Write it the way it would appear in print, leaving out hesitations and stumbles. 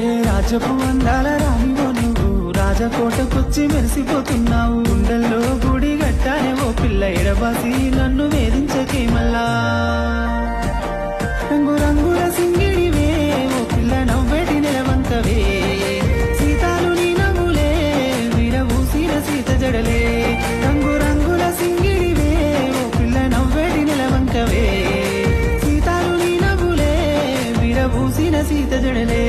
ఏ రాజపు అందాల రానివో నువ్వు రాజకోటకొచ్చి మెరిసిపోతున్నావు. గుండెల్లో గుడి గట్టానే ఓ పిల్ల ఎడబాసి నన్ను వేధించకే మల్లా. రంగు రంగుల సింగిడివే ఓ పిల్ల నవ్వేటి నిలవంకవే. సీతాలు నీ నవ్వులే విరవూసిన సీత జడలే. రంగు రంగుల సింగిడివే ఓ పిల్ల నవ్వేటి నిలవంకవే. సీతాలు నీ నవ్వులే విరవూసిన సీత జడలే.